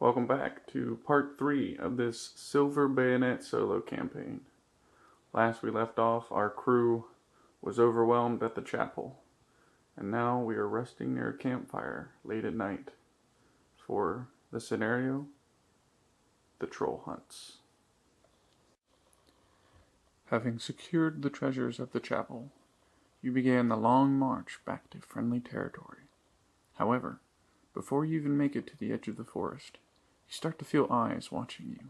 Welcome back to part 3 of this Silver Bayonet solo campaign. Last we left off, our crew was overwhelmed at the chapel, and now we are resting near a campfire late at night for the scenario, the troll hunts. Having secured the treasures of the chapel, you began the long march back to friendly territory. However, before you even make it to the edge of the forest, you start to feel eyes watching you.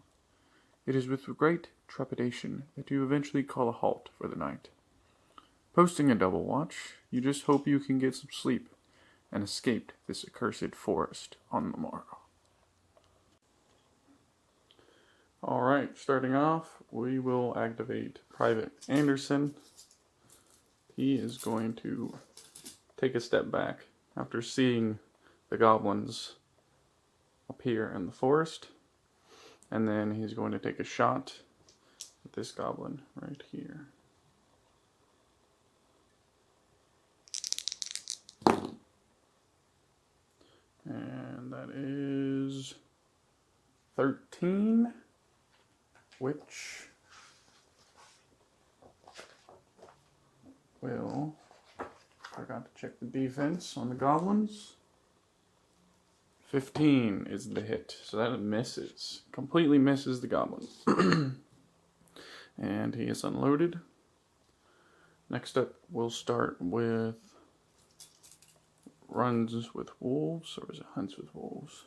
It is with great trepidation that you eventually call a halt for the night. Posting a double watch, you just hope you can get some sleep and escape this accursed forest on the morrow. Alright, starting off, we will activate Private Anderson. He is going to take a step back after seeing the goblins appear in the forest, and then he's going to take a shot at this goblin right here. And that is 13, which will, forgot to check the defense on the goblins. 15 is the hit, so that misses. Completely misses the goblin. And he is unloaded. Next up, we'll start with runs with wolves, or is it hunts with wolves?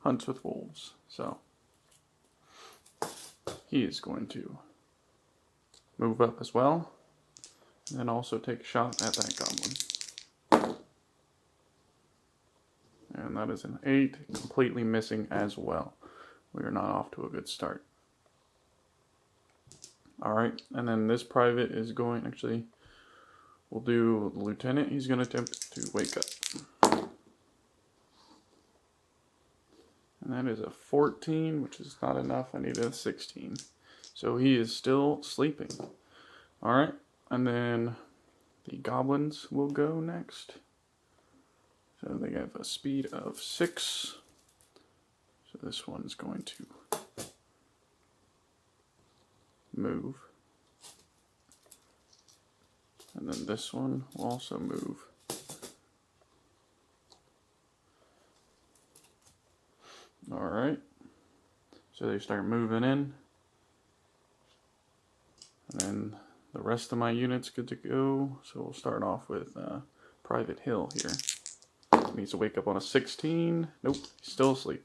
Hunts with wolves. So, he is going to move up as well, and then also take a shot at that goblin. And that is an 8, completely missing as well. We are not off to a good start. Alright, and then this private is going, actually, we'll do the lieutenant. He's going to attempt to wake up. And that is a 14, which is not enough. I need a 16. So he is still sleeping. Alright, and then the goblins will go next. So they have a speed of 6. So this one's going to move. And then this one will also move. Alright. So they start moving in. And then the rest of my unit's good to go. So we'll start off with Private Hill here. Needs to wake up on a 16. Nope, he's still asleep.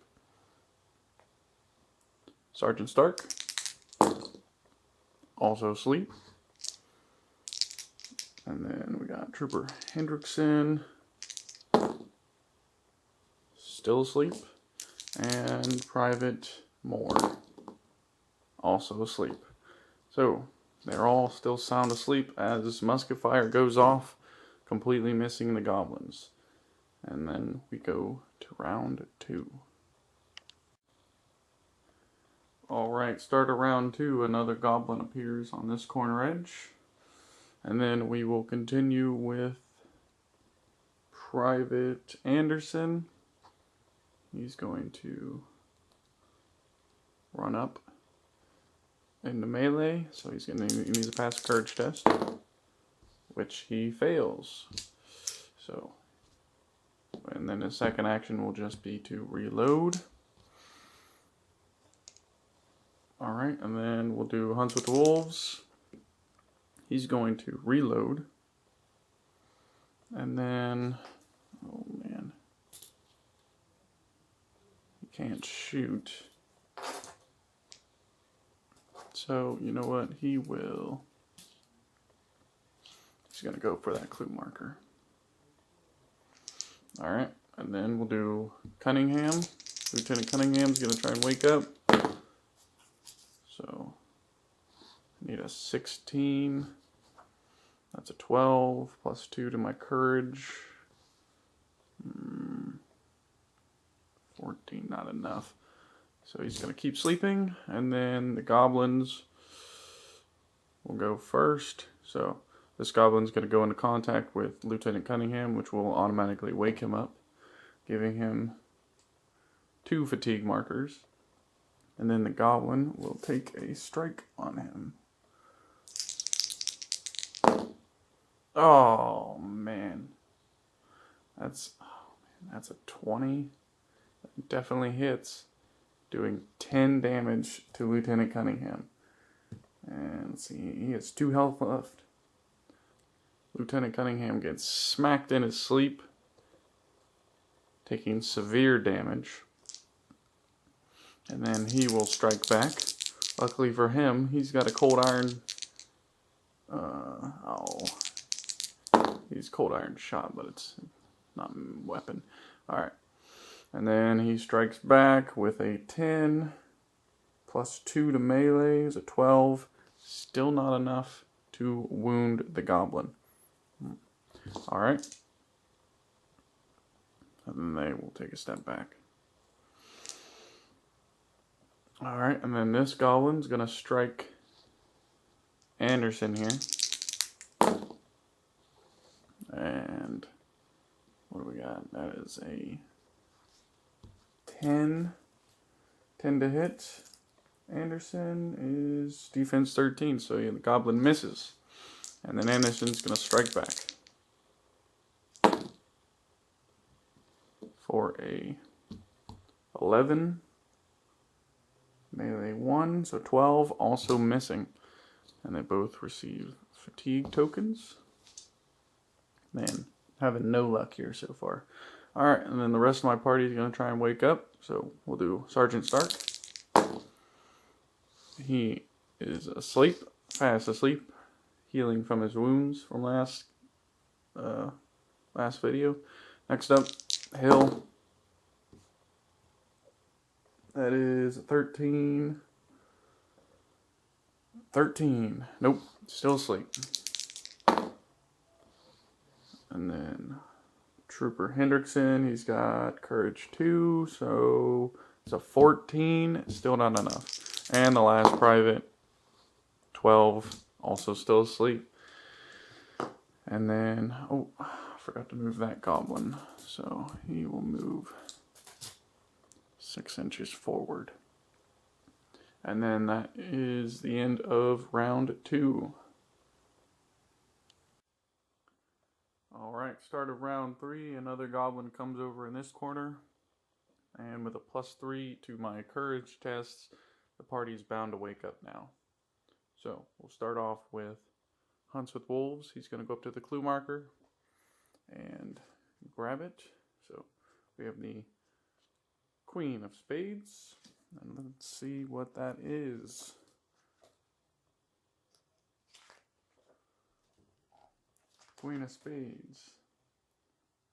Sergeant Stark, also asleep. And then we got Trooper Hendrickson, still asleep. And Private Moore, also asleep. So, they're all still sound asleep as musket fire goes off, completely missing the goblins. And then we go to round 2. Alright, start of round 2, another goblin appears on this corner edge. And then we will continue with Private Anderson. He's going to run up into melee, so he needs to pass a courage test, which he fails. So, and then his second action will just be to reload. Alright, and then we'll do Hunts with Wolves. He's going to reload. And then, oh man, he can't shoot. So, you know what, he's going to go for that clue marker. Alright, and then we'll do Cunningham. Lieutenant Cunningham's going to try and wake up. So, I need a 16. That's a 12, plus 2 to my courage. 14, not enough. So he's going to keep sleeping, and then the goblins will go first. So this goblin's going to go into contact with Lieutenant Cunningham, which will automatically wake him up, giving him 2 fatigue markers. And then the goblin will take a strike on him. Oh man. That's a 20. That definitely hits, doing 10 damage to Lieutenant Cunningham. And let's see, he has 2 health left. Lieutenant Cunningham gets smacked in his sleep, taking severe damage. And then he will strike back. Luckily for him, he's got a cold iron. He's cold iron shot, but it's not a weapon. Alright. And then he strikes back with a 10. Plus 2 to melee is a 12. Still not enough to wound the goblin. Alright. And then they will take a step back. Alright, and then this goblin's gonna strike Anderson here. And what do we got? That is a 10. 10 to hit. Anderson is defense 13, so yeah, the goblin misses. And then Anderson's gonna strike back for a 11. Melee 1, so 12, also missing. And they both receive fatigue tokens. Man, having no luck here so far. Alright, and then the rest of my party is going to try and wake up. So we'll do Sergeant Stark. He is asleep, fast asleep, healing from his wounds from last video. Next up, Hill. That is 13. 13. Nope, still asleep. And then Trooper Hendrickson, he's got Courage 2, so it's a 14. Still not enough. And the last private, 12, also still asleep. And then, oh, I forgot to move that goblin. So he will move 6 inches forward. And then that is the end of round 2. Alright, start of round 3. Another goblin comes over in this corner. And with a +3 to my courage tests, the party is bound to wake up now. So we'll start off with Hunts with Wolves. He's going to go up to the clue marker and grab it. So we have the Queen of Spades. And let's see what that is. Queen of Spades.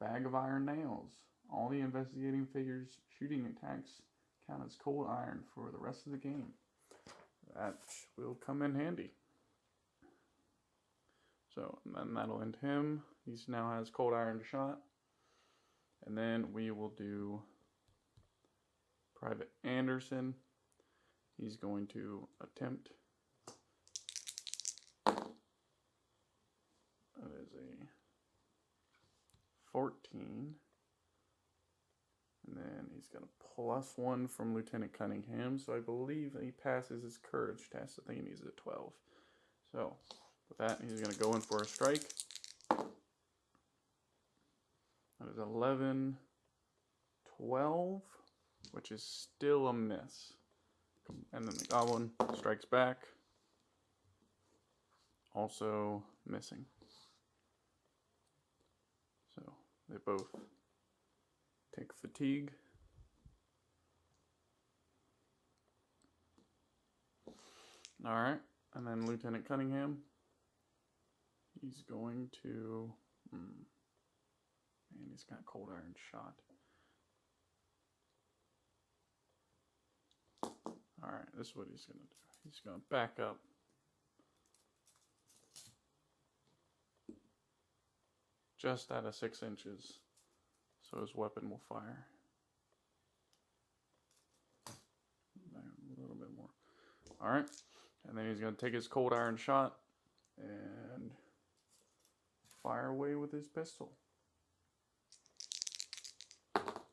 Bag of iron nails. All the investigating figures' shooting attacks count as cold iron for the rest of the game. That will come in handy. So, and then that'll end him. He now has cold iron shot. And then we will do Private Anderson. He's going to attempt. That is a 14. And then he's got a +1 from Lieutenant Cunningham. So I believe he passes his courage test. I think he needs a 12. So with that, he's going to go in for a strike. That is 11, 12, which is still a miss. And then the goblin strikes back. Also missing. So they both take fatigue. Alright, and then Lieutenant Cunningham. He's going to... Man, he's got cold iron shot. Alright, this is what he's going to do. He's going to back up. Just out of 6 inches. So his weapon will fire. A little bit more. Alright. And then he's going to take his cold iron shot and fire away with his pistol.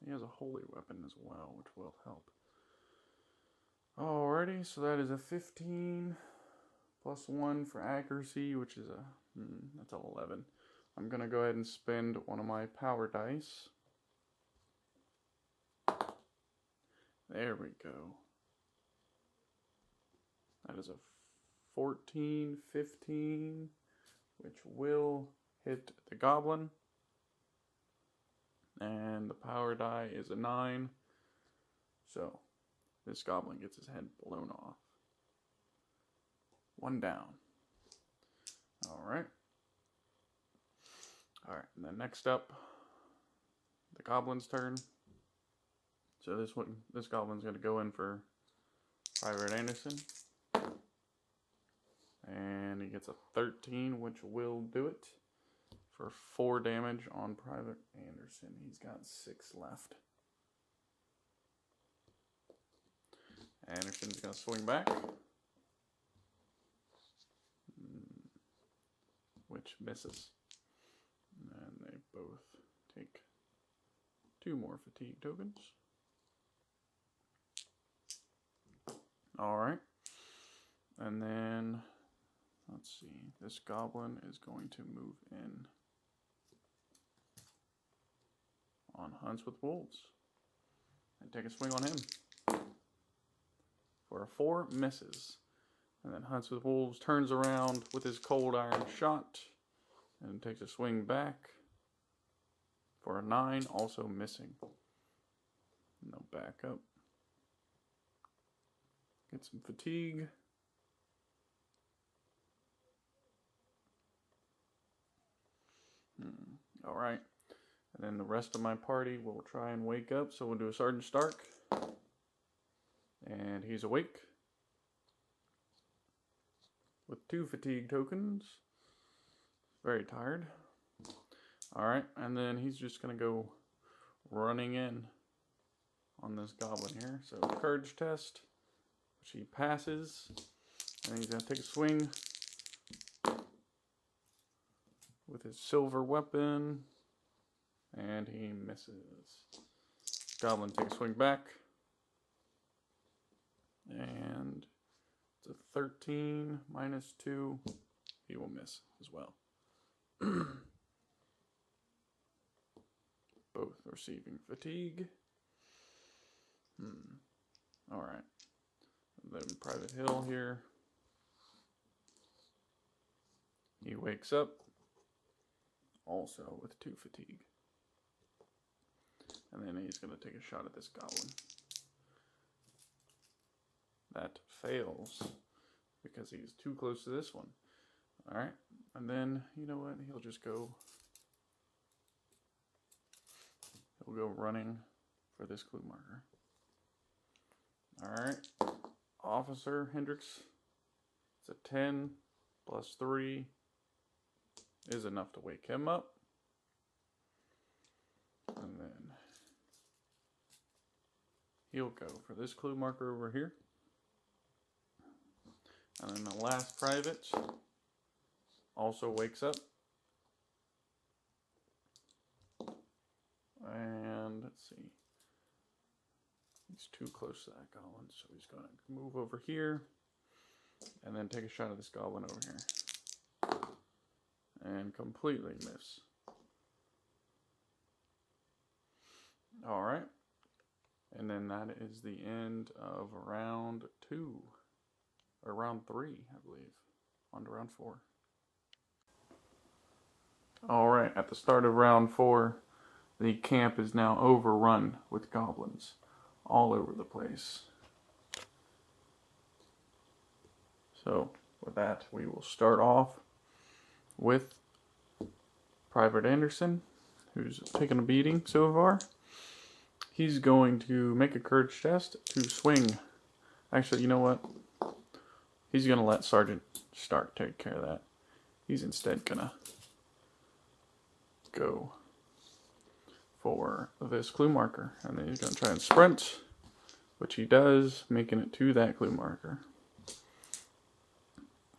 He has a holy weapon as well, which will help. Alrighty, so that is a 15 plus 1 for accuracy, which is that's an 11. I'm going to go ahead and spend one of my power dice. There we go. That is a 14, 15, which will hit the goblin. And the power die is a 9. So, this goblin gets his head blown off. 1 down. Alright. Alright, and then next up, the goblin's turn. So this goblin's going to go in for Private Anderson. And he gets a 13, which will do it for 4 damage on Private Anderson. He's got 6 left. Anderson's going to swing back, which misses. And they both take 2 more fatigue tokens. Alright. And then, let's see, this goblin is going to move in on Hunts with Wolves and take a swing on him. For a 4, misses. And then Hunts with Wolves turns around with his cold iron shot and takes a swing back for a 9, also missing. And they'll back up. Get some fatigue. Alright. And then the rest of my party will try and wake up. So we'll do a Sergeant Stark. And he's awake. With 2 fatigue tokens. Very tired. Alright, and then he's just going to go running in on this goblin here. So courage test, which he passes. And he's going to take a swing with his silver weapon. And he misses. Goblin takes a swing back. And it's a 13 minus 2. He will miss as well. Both receiving fatigue. Alright. Then Private Hill here. He wakes up. Also with 2 fatigue. And then he's going to take a shot at this goblin. That fails because he's too close to this one. Alright, and then, you know what, he'll just go, he'll go running for this clue marker. Alright, Officer Hendricks, it's a 10 plus 3 is enough to wake him up. And then he'll go for this clue marker over here. And then the last private also wakes up. And let's see. He's too close to that goblin, so he's going to move over here. And then take a shot at this goblin over here. And completely miss. Alright. And then that is the end of round 2. Or round 3, I believe. On to round 4. Alright, at the start of round 4, the camp is now overrun with goblins all over the place. So, with that, we will start off with Private Anderson, who's taken a beating so far. He's going to make a courage test to swing. Actually, you know what? He's going to let Sergeant Stark take care of that. He's instead going to go for this clue marker. And then he's going to try and sprint, which he does, making it to that clue marker.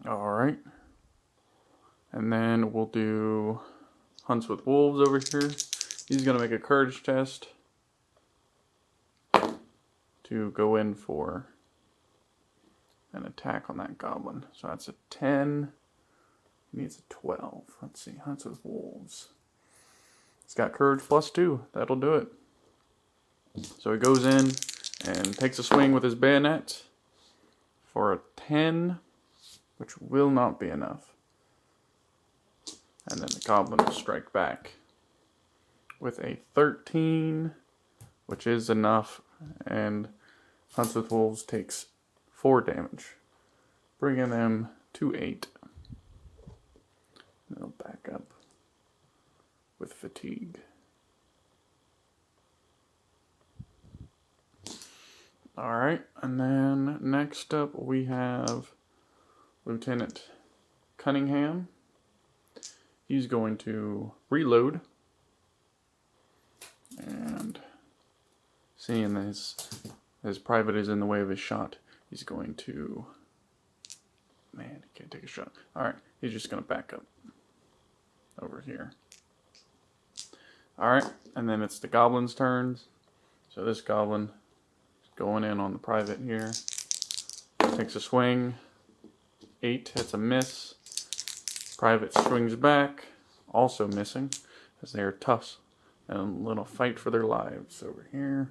Alright. And then we'll do Hunts with Wolves over here. He's going to make a courage test to go in for an attack on that goblin. So that's a 10. He needs a 12. Let's see. Hunts with wolves. He's got courage +2. That'll do it. So he goes in and takes a swing with his bayonet for a 10, which will not be enough. And then the goblin will strike back with a 13, which is enough, and Hunts with Wolves takes 4 damage, bringing them to 8. They'll back up with fatigue. Alright, and then next up we have Lieutenant Cunningham. He's going to reload. And seeing his private is in the way of his shot, he's going to... Man, he can't take a shot. Alright, he's just going to back up over here. Alright, and then it's the goblin's turns. So this goblin is going in on the private here. Takes a swing. 8 hits a miss. Private swings back, also missing, as they are toughs. And a little fight for their lives over here.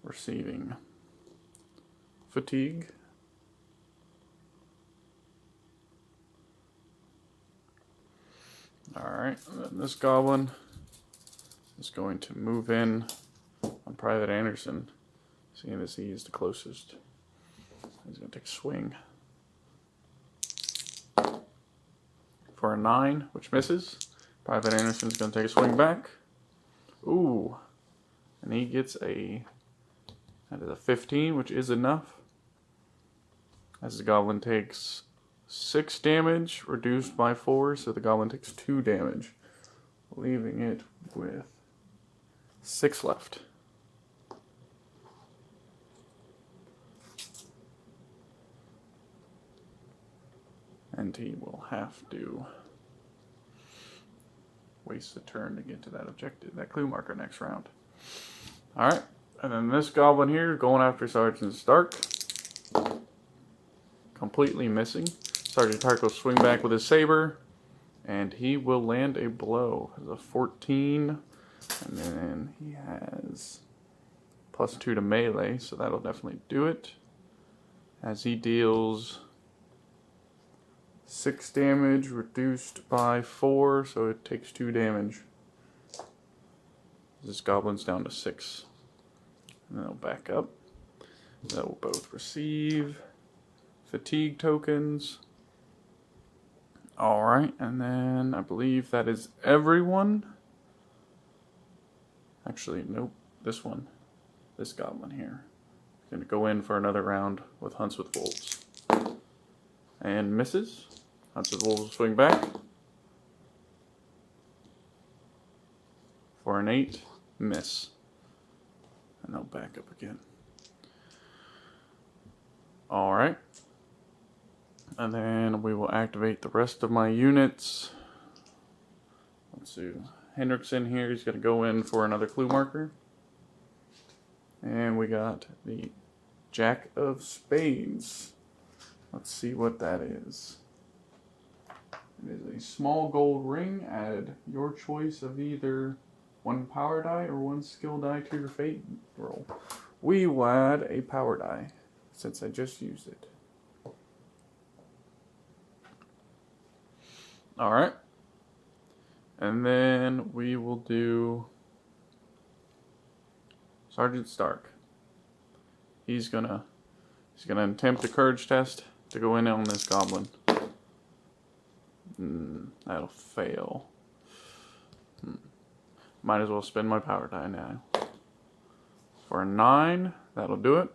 Receiving fatigue. Alright, then this goblin is going to move in on Private Anderson, seeing as he is the closest. He's going to take a swing for a 9, which misses. Private Anderson is going to take a swing back. Ooh, and he gets that is a 15, which is enough. As the goblin takes 6 damage, reduced by 4, so the goblin takes 2 damage, leaving it with 6 left. And he will have to waste a turn to get to that objective, that clue marker next round. Alright, and then this goblin here going after Sergeant Stark. Completely missing. Sergeant Stark will swing back with his saber, and he will land a blow. Has a 14, and then he has +2 to melee, so that'll definitely do it. As he deals 6 damage reduced by 4, so it takes 2 damage. This goblin's down to 6. And then they'll back up. They'll both receive fatigue tokens. Alright, and then I believe that is everyone. Actually, nope, this one. This goblin here. He's going to go in for another round with Hunts with Wolves. And misses. Hunts with Wolves will swing back for an 8, miss. And they'll back up again. Alright. And then we will activate the rest of my units. Let's see. Hendrickson here, he's going to go in for another clue marker. And we got the Jack of Spades. Let's see what that is. It is a small gold ring. Add your choice of either 1 power die or 1 skill die to your fate roll. We will add a power die since I just used it. Alright. And then we will do Sergeant Stark. He's gonna attempt a courage test to go in on this goblin. That'll fail. Might as well spend my power die now. For a 9, that'll do it.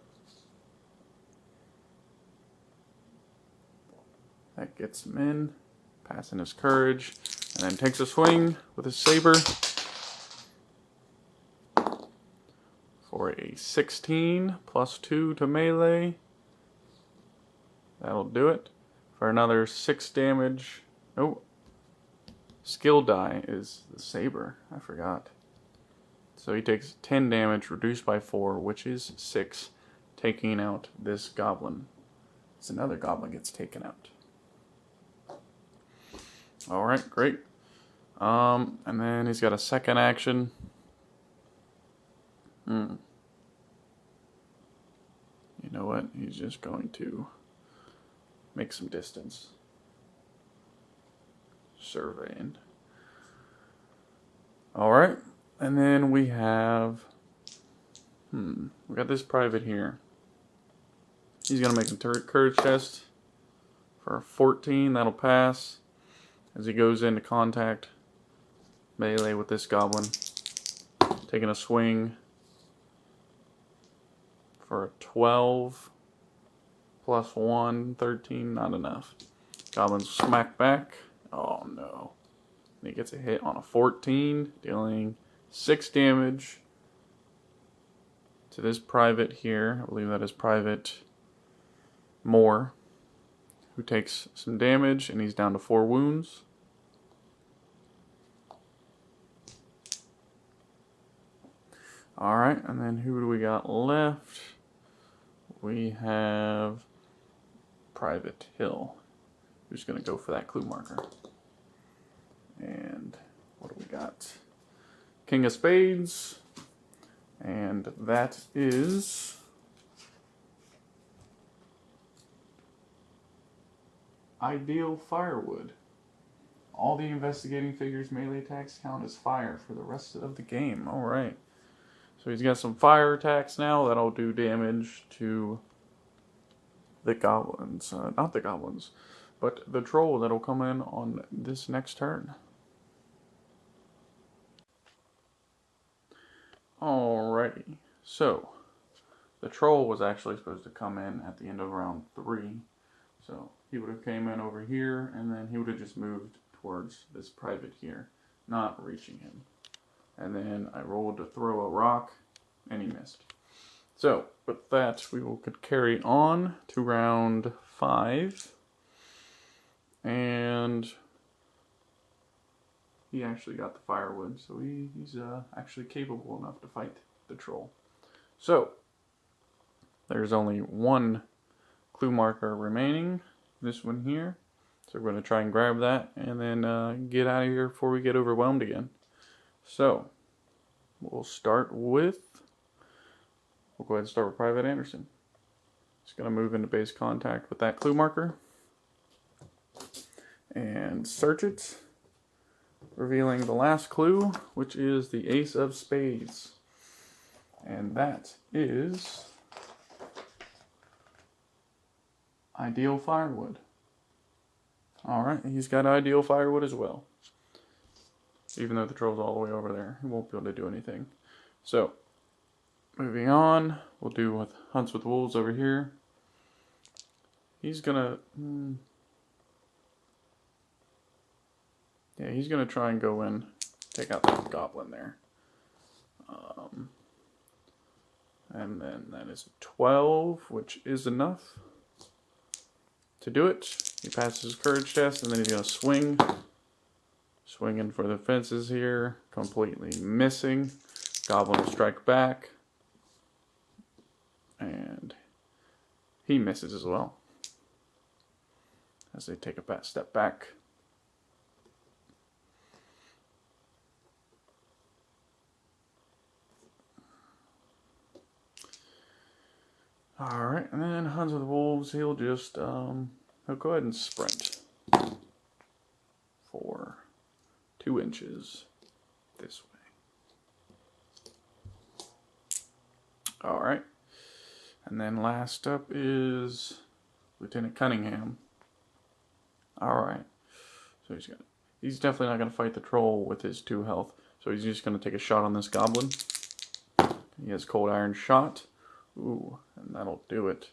That gets him in, passing his courage, and then takes a swing with his saber for a 16 +2 to melee. That'll do it. For another 6 damage. Oh, skill die is the saber. I forgot. So he takes 10 damage, reduced by 4, which is 6, taking out this goblin. So another goblin gets taken out. Alright, great. And then he's got a second action. You know what? He's just going to make some distance. Surveying. Alright. And then we have... we got this private here. He's going to make a courage test for a 14. That'll pass. As he goes into contact melee with this goblin. Taking a swing for a 12. Plus 1, 13. Not enough. Goblin smack back. Oh no. And he gets a hit on a 14. Dealing 6 damage to this private here. I believe that is Private Moore, who takes some damage, and he's down to 4 wounds. Alright, and then who do we got left? We have Private Hill, who's going to go for that clue marker. And what do we got? King of Spades, and that is Ideal Firewood. All the investigating figures' melee attacks count as fire for the rest of the game. Alright. So he's got some fire attacks now that'll do damage to the goblins. Not the goblins, but the troll that'll come in on this next turn. Alrighty. So, the troll was actually supposed to come in at the end of round 3. So, he would have came in over here, and then he would have just moved towards this private here, not reaching him. And then I rolled to throw a rock, and he missed. So, with that, we could carry on to round 5. And he actually got the firewood, so he's actually capable enough to fight the troll. So, there's only one clue marker remaining, this one here. So we're going to try and grab that, and then get out of here before we get overwhelmed again. So, we'll go ahead and start with Private Anderson. He's going to move into base contact with that clue marker. And search it, revealing the last clue, which is the Ace of Spades. And that is Ideal Firewood. Alright, he's got Ideal Firewood as well. Even though the troll's all the way over there, he won't be able to do anything. So, moving on, we'll do with Hunts with Wolves over here. He's gonna... yeah, he's gonna try and go in, take out that goblin there. And then that is a 12, which is enough to do it. He passes his courage test, and then he's gonna swing. Swinging for the fences here, completely missing. Goblin will strike back. And he misses as well. As they take a step back. Alright, and then Hunts with Wolves, he'll just, he'll go ahead and sprint for 2 inches this way. Alright, and then last up is Lieutenant Cunningham. Alright, so he's definitely not going to fight the troll with his 2 health, so he's just going to take a shot on this goblin. He has Cold Iron Shot. Ooh, and that'll do it.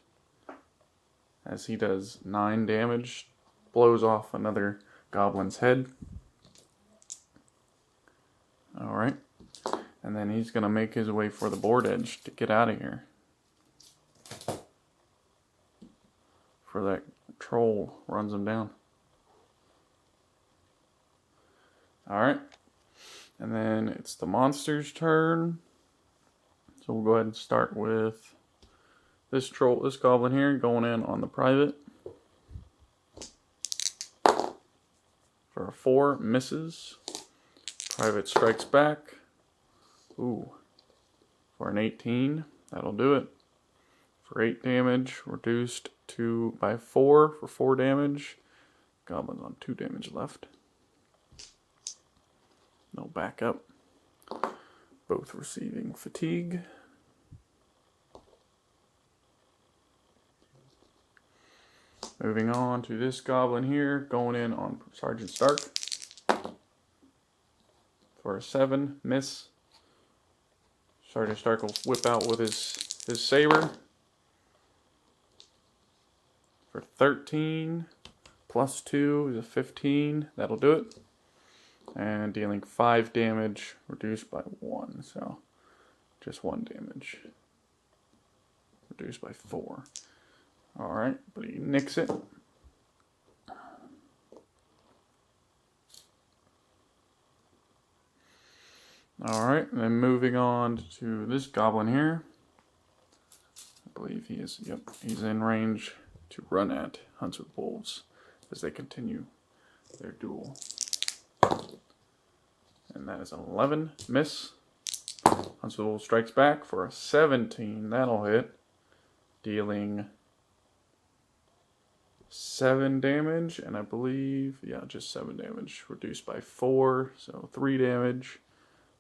As he does 9 damage, blows off another goblin's head. Alright. And then he's going to make his way for the board edge to get out of here. For that troll runs him down. Alright. And then it's the monster's turn. So we'll go ahead and start with this goblin here going in on the private. For a 4, misses. Private strikes back. Ooh. For an 18, that'll do it. For 8 damage, reduced by 4 for 4 damage. Goblin's on 2 damage left. No backup. Both receiving fatigue. Moving on to this goblin here, going in on Sergeant Stark. For a 7, miss. Sergeant Stark will whip out with his saber. For 13, plus 2 is a 15. That'll do it. And dealing 5 damage, reduced by 1. So just 1 damage. Reduced by 4. Alright, but he nicks it. Alright, and then moving on to this goblin here. I believe he is, yep, he's in range to run at Hunts with Wolves as they continue their duel. And that is an 11, miss. Hunts with Wolves strikes back for a 17, that'll hit. Dealing 7 damage, and I believe, yeah, just 7 damage. Reduced by 4, so 3 damage.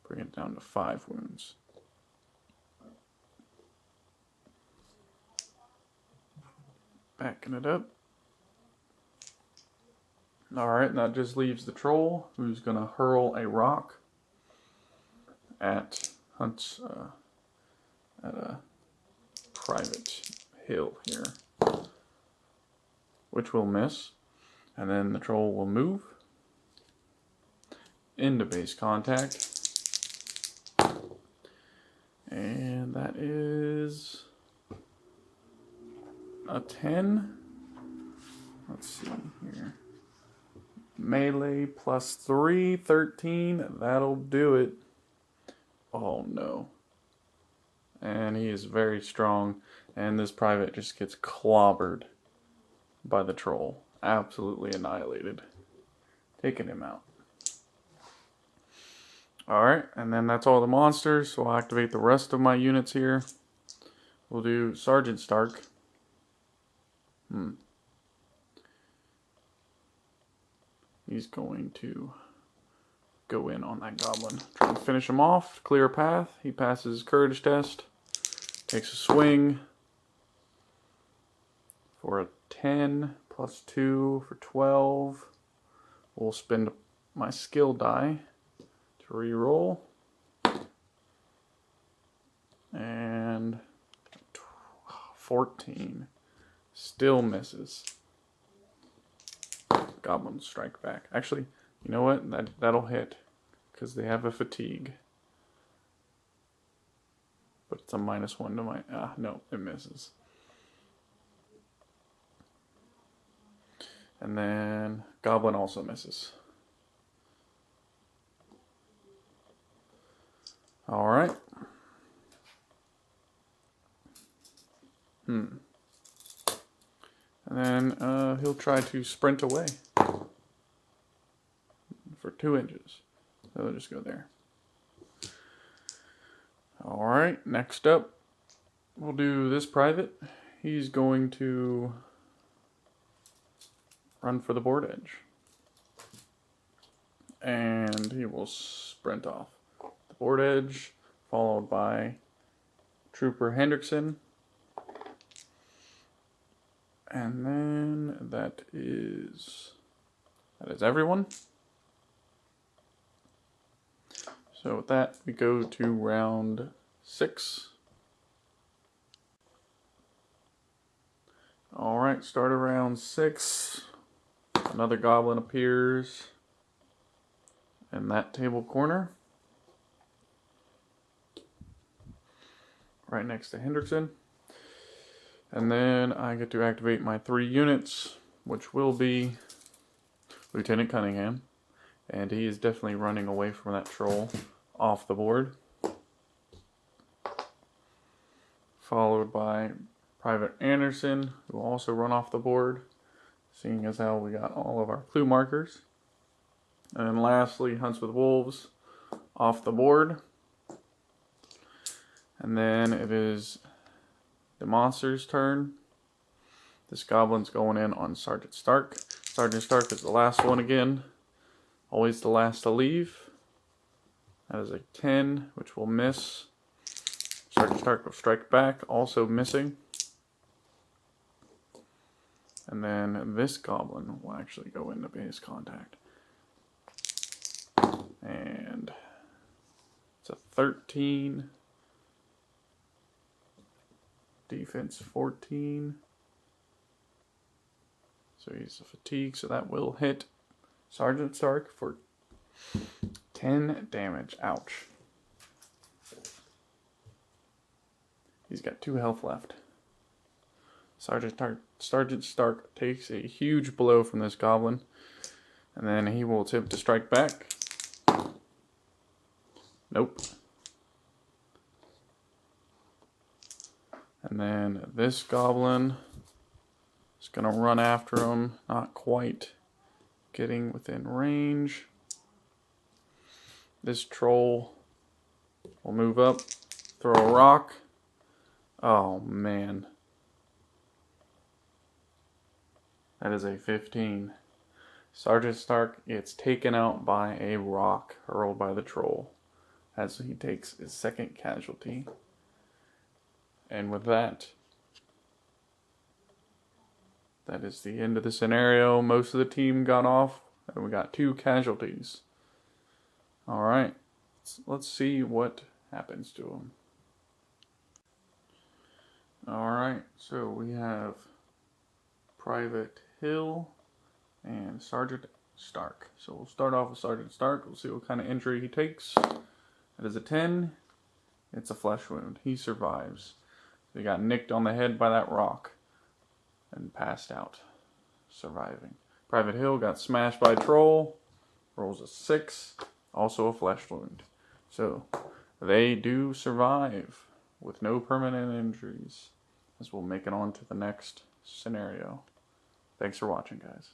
Bring it down to 5 wounds. Backing it up. Alright, and that just leaves the troll, who's going to hurl a rock at Hunt's, at a private hill here, which will miss. And then the troll will move into base contact. And that is a 10. Let's see here. Melee plus 3, 13. That'll do it. Oh no. And he is very strong. And this private just gets clobbered by the troll. Absolutely annihilated. Taking him out. Alright, and then that's all the monsters, so I'll activate the rest of my units here. We'll do Sergeant Stark. He's going to go in on that goblin. Try and finish him off, clear a path. He passes his courage test. Takes a swing for a 10, plus 2 for 12. We'll spend my skill die to reroll. And 14. Still misses. Goblins strike back. Actually, you know what? That'll hit. Because they have a fatigue. But it's a -1 to my... no, it misses. And then Goblin also misses. Alright. And then he'll try to sprint away. For 2 inches. So he'll just go there. Alright, next up, we'll do this private. He's going to run for the board edge. And he will sprint off the board edge, followed by Trooper Hendrickson. And then that is everyone. So with that, we go to round 6. Alright, start of round 6. Another goblin appears in that table corner. Right next to Hendrickson. And then I get to activate my 3 units, which will be Lieutenant Cunningham, And he is definitely running away from that troll off the board. Followed by Private Anderson, who will also run off the board, seeing as how we got all of our clue markers. And then lastly, Hunts with Wolves off the board. And then it is the monster's turn. This goblin's going in on Sergeant Stark. Sergeant Stark is the last one again. Always the last to leave. That is a 10, which will miss. Sergeant Stark will strike back, also missing. And then this goblin will actually go into base contact. And it's a 13. Defense 14. So he's a fatigue, so that will hit Sergeant Stark for 10 damage. Ouch. He's got 2 health left. Sergeant Stark takes a huge blow from this goblin, and then he will attempt to strike back. Nope. And then this goblin is going to run after him, not quite getting within range. This troll will move up, throw a rock. Oh man. That is a 15. Sergeant Stark gets taken out by a rock hurled by the troll as he takes his second casualty. And with that, that is the end of the scenario. Most of the team got off, and we got 2 casualties. Alright, let's see what happens to them. Alright, so we have Private Hill and Sergeant Stark. So we'll start off with Sergeant Stark. We'll see what kind of injury he takes. It is a 10. It's a flesh wound. He survives. So he got nicked on the head by that rock and passed out, surviving. Private Hill got smashed by a troll. Rolls a 6. Also a flesh wound. So they do survive with no permanent injuries, as we'll make it on to the next scenario. Thanks for watching, guys.